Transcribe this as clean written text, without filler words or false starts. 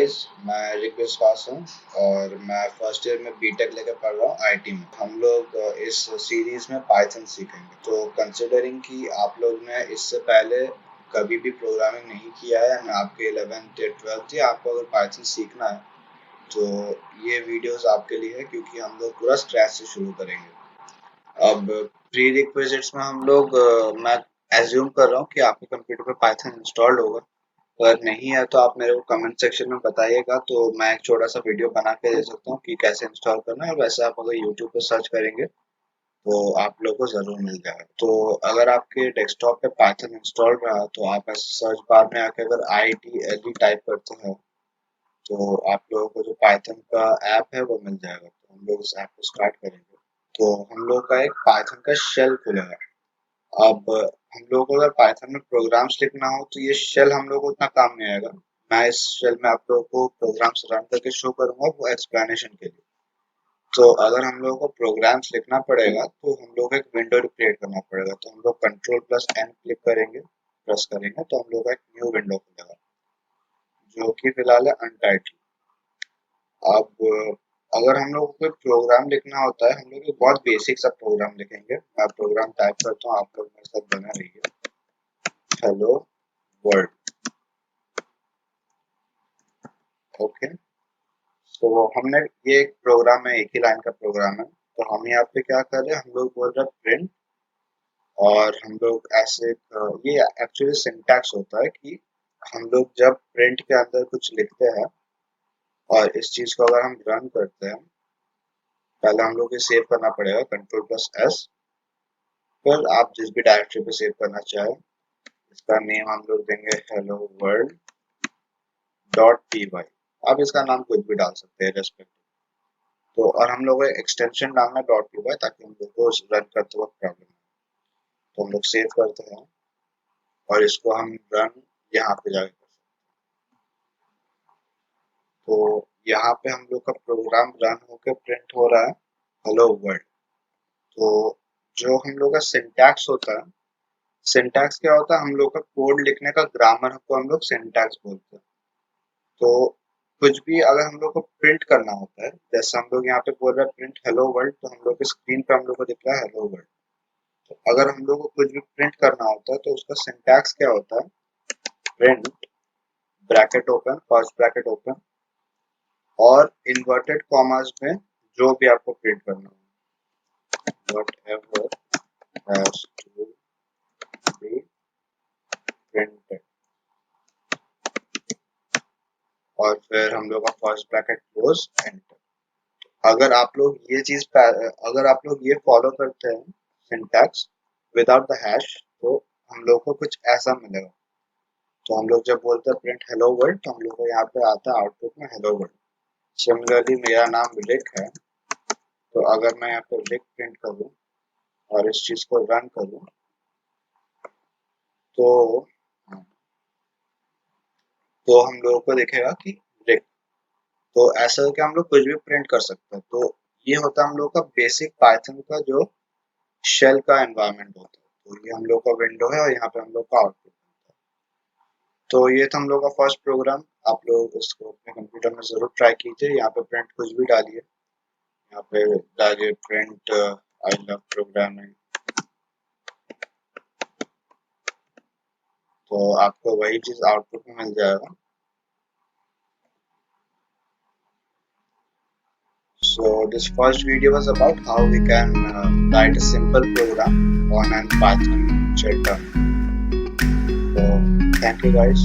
Guys, मैं रिक बिस्वास हूँ और मैं फर्स्ट ईयर में बीटेक लेकर पढ़ रहा हूँ आईटी में। हम लोग इस सीरीज में पाइथन सीखेंगे। तो कंसिडरिंग कि आप लोग ने इससे पहले कभी भी प्रोग्रामिंग नहीं किया है, मैं आपके 11th या 12th या आपको अगर पाइथन सीखना है तो ये वीडियोस आपके लिए है, क्योंकि हम लोग पूरा स्क्रैच से शुरू करेंगे। अब प्री रिक्विजिट्स में हम लोग मैं एज्यूम कर रहा हूँ कि आपके कंप्यूटर पर पाइथन इंस्टॉल्ड होगा। अगर नहीं है तो आप मेरे को कमेंट सेक्शन में बताइएगा, तो मैं एक छोटा सा वीडियो बना के दे सकता हूँ कि कैसे इंस्टॉल करना है। और वैसे आप अगर यूट्यूब पे सर्च करेंगे तो आप लोगों को ज़रूर मिल जाएगा। तो अगर आपके डेस्कटॉप पे पाइथन इंस्टॉल रहा तो आप ऐसे सर्च बार में आके अगर ITLE टाइप करते हैं तो आप लोगों को जो पाइथन का ऐप है वो मिल जाएगा। तो हम लोग इस ऐप को स्टार्ट करेंगे। तो हम लोग का एक पाइथन का शेल खुलेगा। अब हम लोगों को अगर पाइथन में प्रोग्राम्स लिखना हो तो ये शेल हम लोग को उतना काम नहीं आएगा। मैं इस शेल में आप लोगों को प्रोग्राम्स रन करके शो करूंगा, वो एक्सप्लेनेशन के लिए। तो अगर हम लोगों को प्रोग्राम्स लिखना पड़ेगा तो हम लोग एक विंडो क्रिएट करना पड़ेगा। तो हम लोग Ctrl+N क्लिक करेंगे, प्रेस करेंगे तो हम लोग का एक न्यू विंडो खुलेगा जो कि फिलहाल है अनटाइटल। अब अगर हम लोग को कोई प्रोग्राम लिखना होता है, हम लोग एक बहुत बेसिक सा प्रोग्राम लिखेंगे। मैं प्रोग्राम टाइप करता हूँ, आप लोग मेरे साथ बने रहिए। Hello world, okay. तो हमने ये एक प्रोग्राम है, एक ही लाइन का प्रोग्राम है। तो हम यहाँ पे क्या कर रहे हैं, हम लोग बोल रहे हैं प्रिंट। और हम लोग ऐसे ये एक्चुअली सिंटैक्स होता है कि हम लोग जब प्रिंट के अंदर कुछ लिखते हैं और इस चीज को अगर हम रन करते हैं, पहले हम लोग ये सेव करना पड़ेगा Ctrl+S। फिर आप जिस भी डायरेक्टरी पे सेव करना चाहें, इसका नेम हम लोग देंगे hello world.py। आप इसका नाम कुछ भी डाल सकते हैं रेस्पेक्ट। तो और हम लोग एक्सटेंशन डालना .py, ताकि हम लोग को रन करते वक्त प्रॉब्लम है। तो हम लोग सेव करते हैं और इसको हम रन यहाँ पे जाके कर सकते हैं। तो यहाँ पे हम लोग का प्रोग्राम रन होकर प्रिंट हो रहा है हेलो वर्ल्ड। तो जो हम लोग का सिंटैक्स होता है, सिंटैक्स क्या होता है, हम लोग का कोड लिखने का ग्रामर को हम लोग सिंटैक्स बोलते हैं। तो कुछ भी अगर हम लोग को प्रिंट करना होता है, जैसे हम लोग यहाँ पे बोल रहे हैं प्रिंट हेलो वर्ल्ड, तो हम लोग की स्क्रीन पे हम लोग को दिख रहा है हेलो वर्ल्ड। तो अगर हम लोग को कुछ भी प्रिंट करना होता है तो उसका सिंटैक्स क्या होता है, print bracket open, first bracket open, और इन्वर्टेड कॉमास में जो भी आपको प्रिंट करना हो, whatever has to be printed। और फिर हम लोग का फर्स्ट ब्रैकेट क्लोज, एंटर। अगर आप लोग ये फॉलो करते हैं सिंटैक्स विदाउट द हैश, तो हम लोग को कुछ ऐसा मिलेगा। तो हम लोग जब बोलते हैं प्रिंट हेलो वर्ल्ड, तो हम लोग को यहाँ पे आता है आउटपुट में हेलो वर्ल्ड। सिमिलरली मेरा नाम रिक है, तो अगर मैं यहाँ पे रिक प्रिंट करूँ और इस चीज को रन करूँ तो हम लोगों को दिखेगा कि रिक। तो ऐसा करके हम लोग कुछ भी प्रिंट कर सकते हैं। तो ये होता है हम लोग का बेसिक पाइथन का जो शेल का एनवायरनमेंट होता है। तो ये हम लोग का विंडो है और यहाँ पे हम लोग का आउटपुट होता है। तो ये था हम लोग का फर्स्ट प्रोग्राम। आप लोग इसको अपने कंप्यूटर में जरूर ट्राई कीजिए। यहाँ पे प्रिंट कुछ भी डालिए, यहाँ पे डालिए प्रिंट आई लव प्रोग्रामिंग, तो आपको वही चीज आउटपुट में मिल जाएगा। So this first video was about how we can write a simple program on an Python shell terminal. So thank you guys.